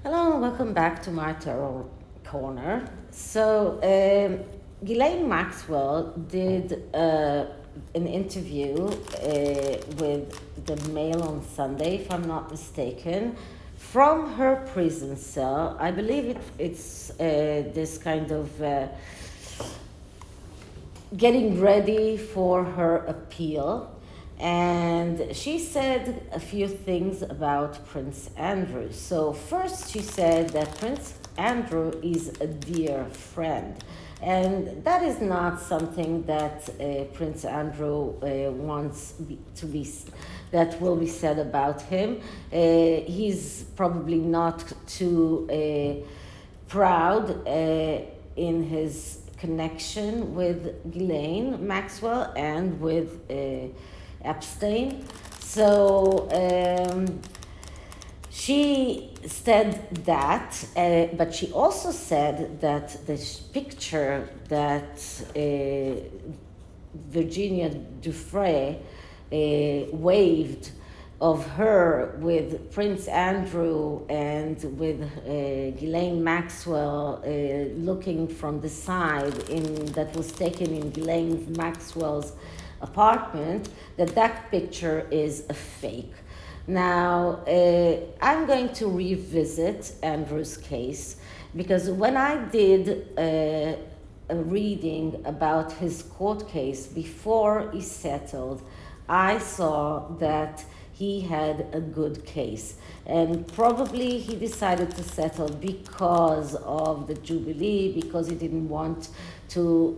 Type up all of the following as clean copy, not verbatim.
Hello and welcome back to my tarot corner. So, Ghislaine Maxwell did an interview with the Mail on Sunday, if I'm not mistaken, from her prison cell. I believe it's this kind of getting ready for her appeal. And she said a few things about Prince Andrew. So first she said that Prince Andrew is a dear friend. And that is not something that Prince Andrew wants to be, that will be said about him. He's probably not too proud in his connection with Ghislaine Maxwell and with Epstein. So she said that, but she also said that this picture that Virginia Giuffre waved of her with Prince Andrew and with Ghislaine Maxwell looking from the side, that was taken in Ghislaine Maxwell's apartment, that picture is a fake. Now, I'm going to revisit Andrew's case because when I did a reading about his court case before he settled, I saw that he had a good case, and probably he decided to settle because of the Jubilee, because he didn't want to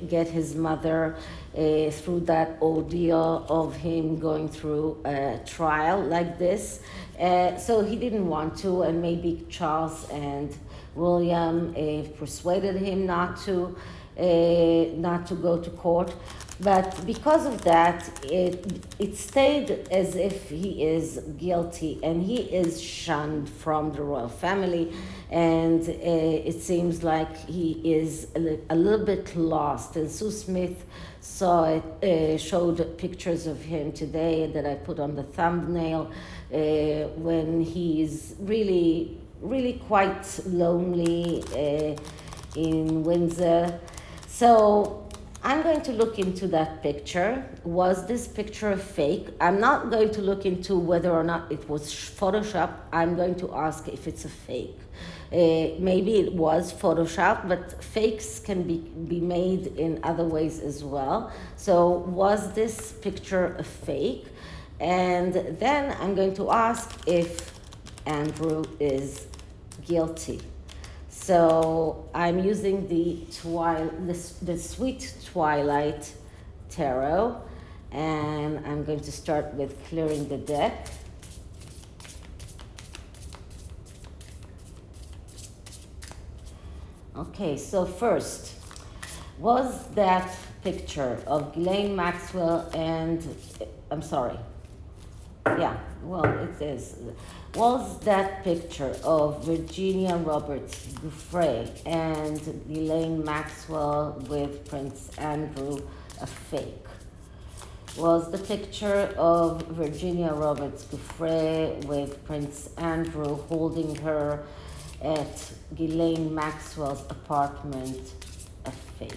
get his mother through that ordeal of him going through a trial like this. So he didn't want to, and maybe Charles and William persuaded him not to go to court. But because of that, it stayed as if he is guilty, and he is shunned from the royal family, and it seems like he is a little bit lost. And Sue Smith showed pictures of him today that I put on the thumbnail when he's really, really quite lonely in Windsor. So I'm going to look into that picture. Was this picture a fake? I'm not going to look into whether or not it was Photoshopped. I'm going to ask if it's a fake. Maybe it was Photoshopped, but fakes can be made in other ways as well. So was this picture a fake? And then I'm going to ask if Andrew is guilty. So I'm using the Sweet Twilight Tarot, and I'm going to start with clearing the deck. Okay, so first, was that picture of Ghislaine Maxwell and, I'm sorry, yeah, well, it is. Was that picture of Virginia Giuffre and Ghislaine Maxwell with Prince Andrew a fake? Was the picture of Virginia Giuffre with Prince Andrew holding her at Ghislaine Maxwell's apartment a fake?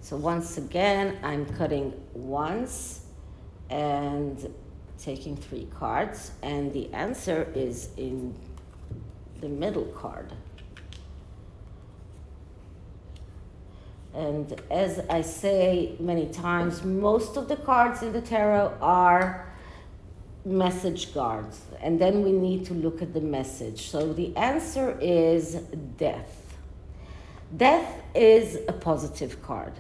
So once again, I'm cutting once and taking 3 cards, and the answer is in the middle card. And as I say many times, most of the cards in the tarot are message cards, and then we need to look at the message. So the answer is death. Death is a positive card.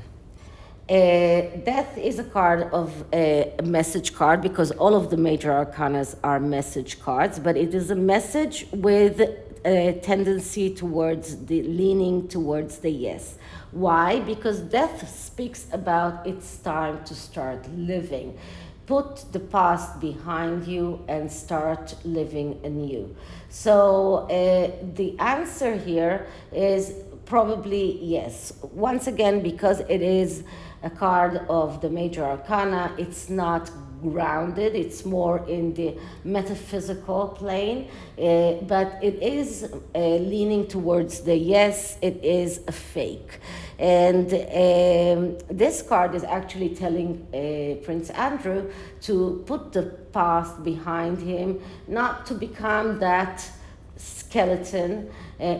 Death is a card of a message card because all of the major arcanas are message cards, but it is a message with a tendency towards leaning towards the yes. Why? Because death speaks about it's time to start living. Put the past behind you and start living anew. So the answer here is probably yes. Once again, because it is a card of the major arcana. It's not grounded, it's more in the metaphysical plane, but it is leaning towards the yes, it is a fake. And this card is actually telling Prince Andrew to put the past behind him, not to become that skeleton,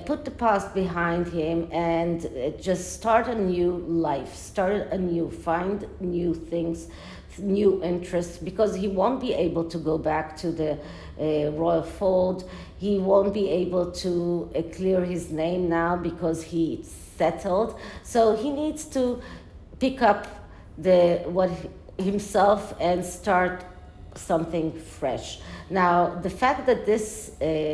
put the past behind him and just start a new life, start anew, find new things, new interests, because he won't be able to go back to the royal fold. He won't be able to clear his name now because he's settled. So he needs to pick up himself and start something fresh. Now, the fact that this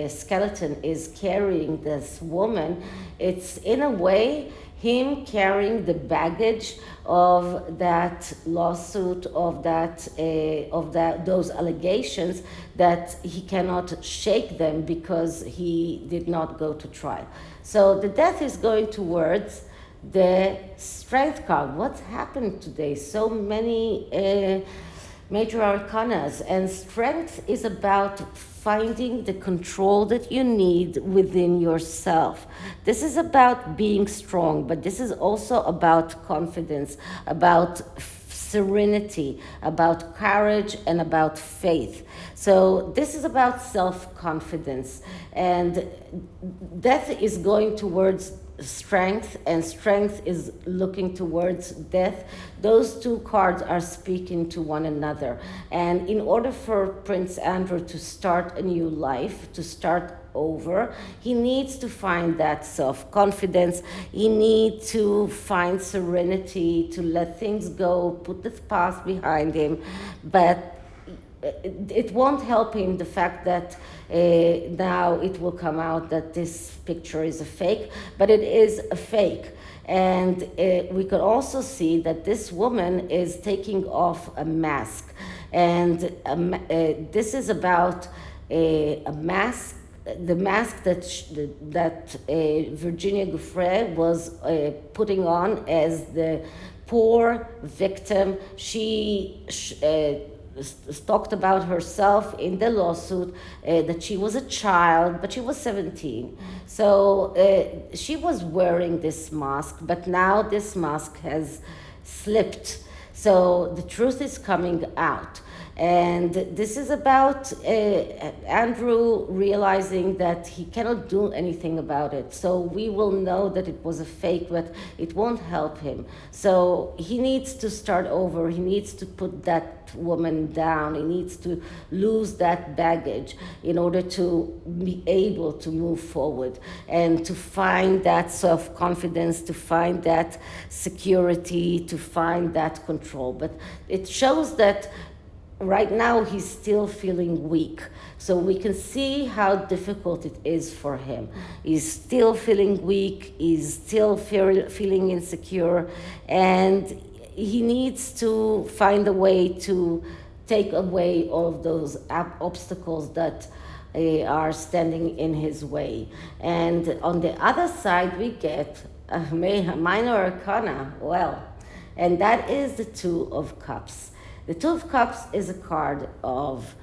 skeleton is carrying this woman, it's in a way him carrying the baggage of that lawsuit, of those allegations, that he cannot shake them because he did not go to trial. So the death is going towards the strength card. What's happened today? So many major arcanas, and strength is about finding the control that you need within yourself. This is about being strong, but this is also about confidence, about serenity, about courage, and about faith. So this is about self-confidence, and death is going towards strength, and strength is looking towards death. Those two cards are speaking to one another, and in order for Prince Andrew to start a new life, to start over, he needs to find that self-confidence. He needs to find serenity, to let things go, put the past behind him. But it won't help him, the fact that now it will come out that this picture is a fake, but it is a fake. And we could also see that this woman is taking off a mask. And this is about a mask, the mask that Virginia Giuffre was putting on as the poor victim. She talked about herself in the lawsuit, that she was a child, but she was 17. So she was wearing this mask, but now this mask has slipped. So the truth is coming out. And this is about Andrew realizing that he cannot do anything about it. So we will know that it was a fake, but it won't help him. So he needs to start over. He needs to put that woman down. He needs to lose that baggage in order to be able to move forward and to find that self-confidence, to find that security, to find that control. But it shows that right now he's still feeling weak. So we can see how difficult it is for him. He's still feeling weak, he's still feeling insecure, and he needs to find a way to take away all of those obstacles that are standing in his way. And on the other side, we get a minor arcana, and that is the Two of Cups. The Two of Cups is a card of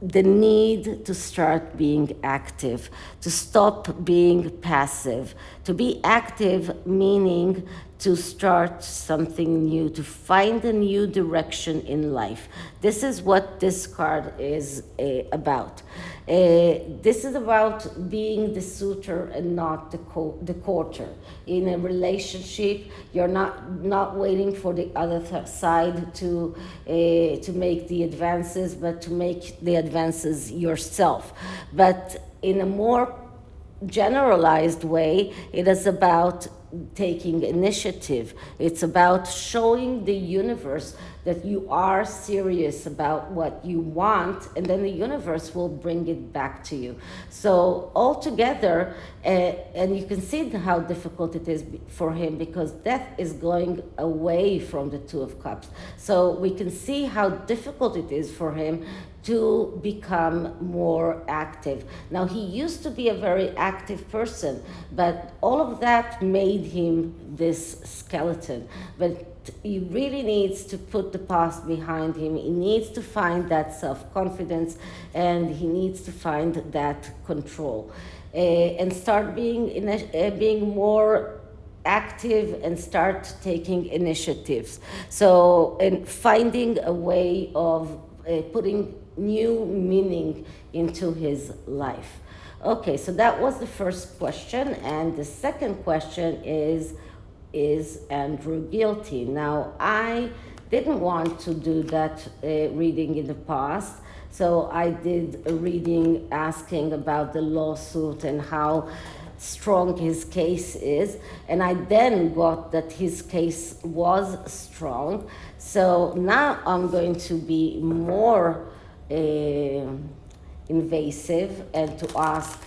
the need to start being active, to stop being passive. To be active meaning to start something new, to find a new direction in life. This is what this card is about. This is about being the suitor and not the courter. In a relationship, you're not waiting for the other side to make the advances, but to make the advances yourself. But in a more generalized way, it is about taking initiative. It's about showing the universe that you are serious about what you want, and then the universe will bring it back to you. So altogether, and you can see how difficult it is for him, because death is going away from the Two of Cups. So we can see how difficult it is for him to become more active. Now, he used to be a very active person, but all of that made him this skeleton. But he really needs to put the past behind him. He needs to find that self-confidence, and he needs to find that control, and start being more active and start taking initiatives. So, and finding a way of putting new meaning into his life. Okay, so that was the first question, and the second question is Andrew guilty? Now, I didn't want to do that reading in the past, so I did a reading asking about the lawsuit and how strong his case is, and I then got that his case was strong. So now I'm going to be more invasive and to ask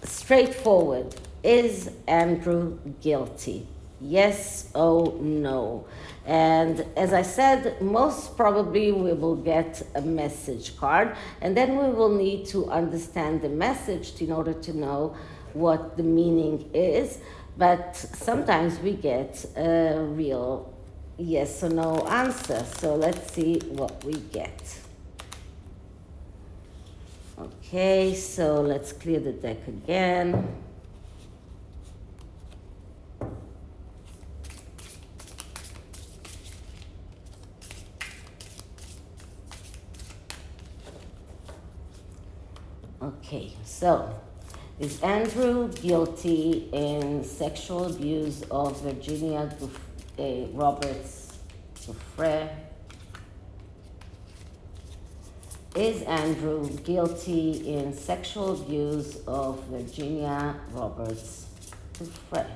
straightforward: is Andrew guilty? Yes or no? And as I said, most probably we will get a message card, and then we will need to understand the message in order to know what the meaning is. But sometimes we get a real yes or no answer. So let's see what we get. Okay, so let's clear the deck again. Okay, so is Andrew guilty in sexual abuse of Virginia Giuffre? Is Andrew guilty in sexual abuse of Virginia Giuffre?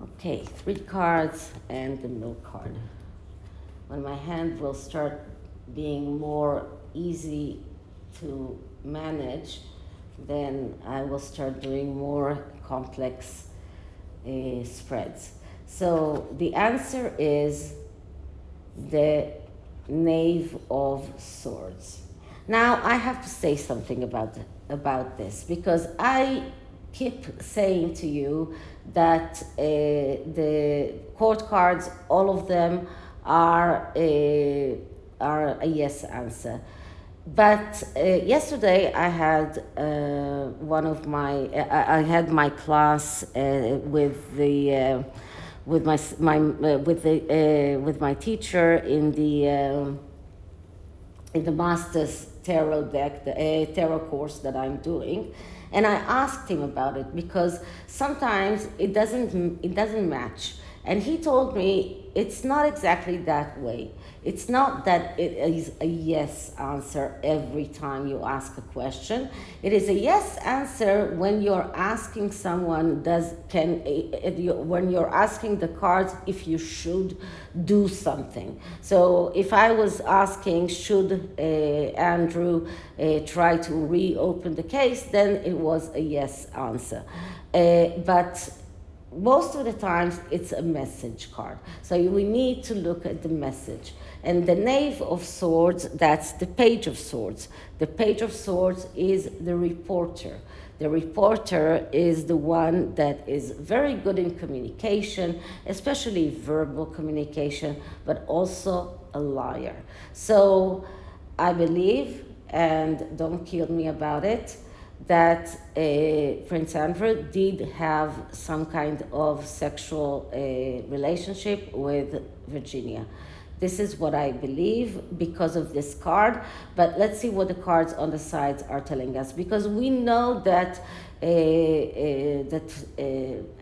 Okay, 3 cards and the middle card. When my hand will start being more easy to manage, then I will start doing more complex spreads. So the answer is the Knave of Swords. Now I have to say something about this, because I keep saying to you that the court cards, all of them, are a yes answer. But yesterday I had I had my class with my teacher in the master's tarot deck, the tarot course that I'm doing, and I asked him about it because sometimes it doesn't match. And he told me it's not exactly that way. It's not that it is a yes answer every time you ask a question. It is a yes answer when you're asking someone when you're asking the cards if you should do something. So if I was asking, should Andrew try to reopen the case, then it was a yes answer. But most of the times it's a message card. So we need to look at the message. And the Knave of Swords, that's the Page of Swords. The Page of Swords is the reporter. The reporter is the one that is very good in communication, especially verbal communication, but also a liar. So I believe, and don't kill me about it, that Prince Andrew did have some kind of sexual relationship with Virginia. This is what I believe because of this card, but let's see what the cards on the sides are telling us, because we know that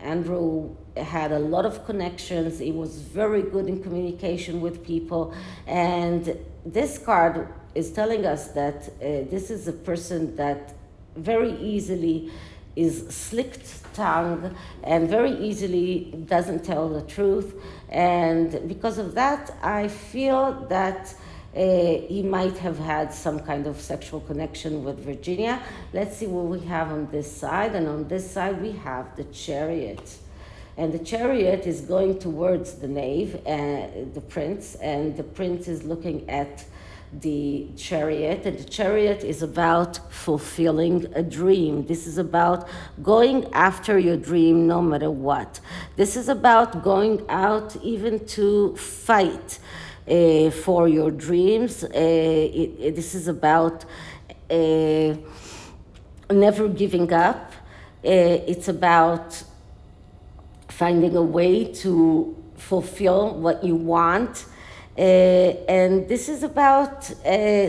Andrew had a lot of connections. He was very good in communication with people, and this card is telling us that this is a person that very easily is slick-tongued and very easily doesn't tell the truth. And because of that, I feel that he might have had some kind of sexual connection with Virginia. Let's see what we have on this side. And on this side, we have the Chariot. And the Chariot is going towards the Knave, the Prince, and the Prince is looking at the Chariot, and the Chariot is about fulfilling a dream. This is about going after your dream no matter what. This is about going out even to fight for your dreams. This is about never giving up. It's about finding a way to fulfill what you want. And this is about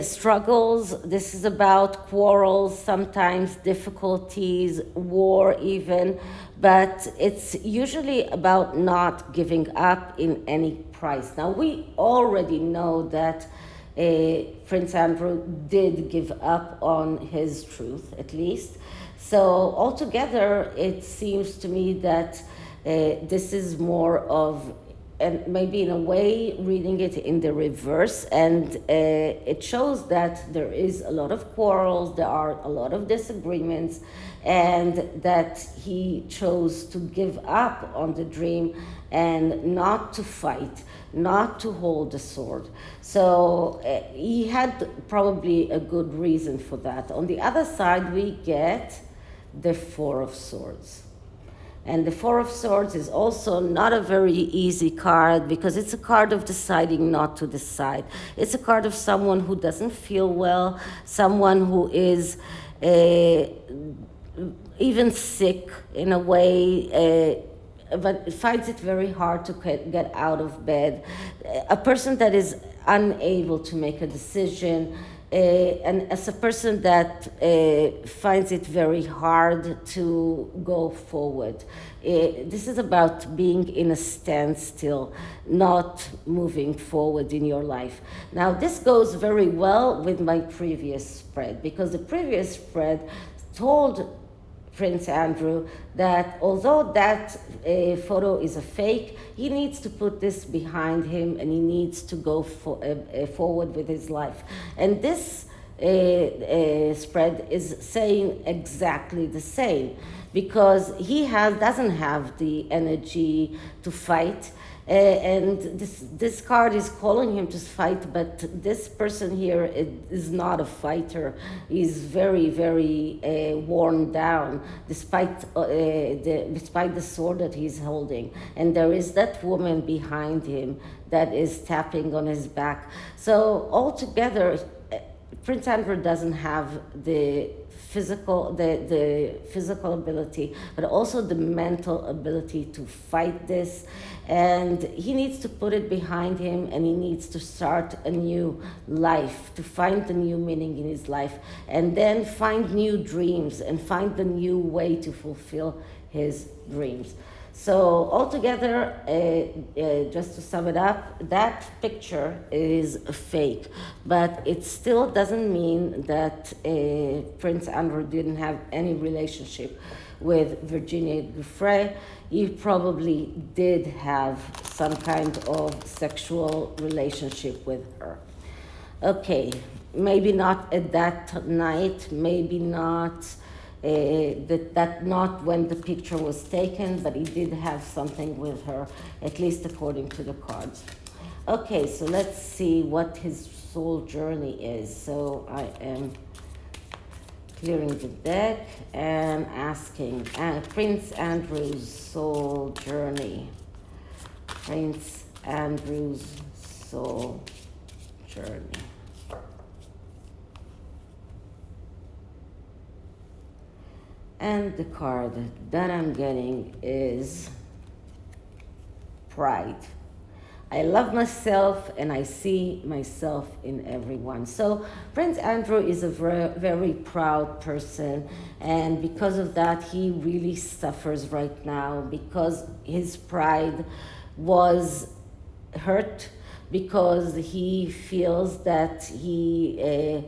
struggles, this is about quarrels, sometimes difficulties, war even, but it's usually about not giving up in any price. Now, we already know that Prince Andrew did give up on his truth, at least. So altogether, it seems to me that this is more of, and maybe in a way reading it in the reverse, and it shows that there is a lot of quarrels, there are a lot of disagreements, and that he chose to give up on the dream and not to fight, not to hold the sword. So he had probably a good reason for that. On the other side, we get the Four of Swords. And the Four of Swords is also not a very easy card, because it's a card of deciding not to decide. It's a card of someone who doesn't feel well, someone who is even sick in a way, but finds it very hard to get out of bed. A person that is unable to make a decision, and as a person that finds it very hard to go forward. This is about being in a standstill, not moving forward in your life. Now, this goes very well with my previous spread, because the previous spread told Prince Andrew that although that photo is a fake, he needs to put this behind him and he needs to go forward with his life. And this spread is saying exactly the same, because he doesn't have the energy to fight. And this card is calling him to fight, but this person here is not a fighter. He's very, very worn down, despite the sword that he's holding. And there is that woman behind him that is tapping on his back. So altogether, Prince Andrew doesn't have the physical ability, but also the mental ability to fight this. And he needs to put it behind him, and he needs to start a new life, to find the new meaning in his life, and then find new dreams and find the new way to fulfill his dreams. So altogether, just to sum it up, that picture is a fake, but it still doesn't mean that Prince Andrew didn't have any relationship with Virginia Giuffre. He probably did have some kind of sexual relationship with her. Okay, maybe not at that night, maybe not not when the picture was taken, but he did have something with her, at least according to the cards. Okay, so let's see what his soul journey is. So I am clearing the deck and asking Prince Andrew's soul journey. Prince Andrew's soul journey. And the card that I'm getting is Pride. I love myself and I see myself in everyone. So Prince Andrew is a very, very proud person, and because of that he really suffers right now, because his pride was hurt, because he feels that he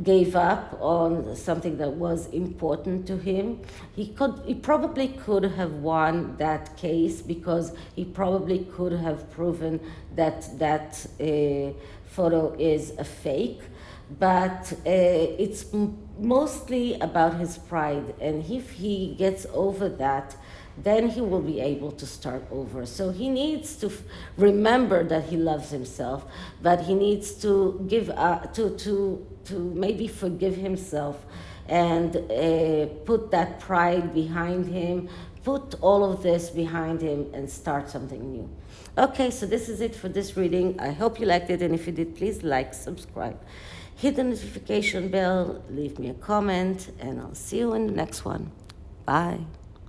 gave up on something that was important to him. He probably could have won that case, because he probably could have proven that photo is a fake, but it's mostly about his pride, and if he gets over that, then he will be able to start over. So he needs to remember that he loves himself, but he needs to give to maybe forgive himself and put that pride behind him, put all of this behind him and start something new. Okay, so this is it for this reading. I hope you liked it, and if you did, please like, subscribe, hit the notification bell, leave me a comment, and I'll see you in the next one. Bye.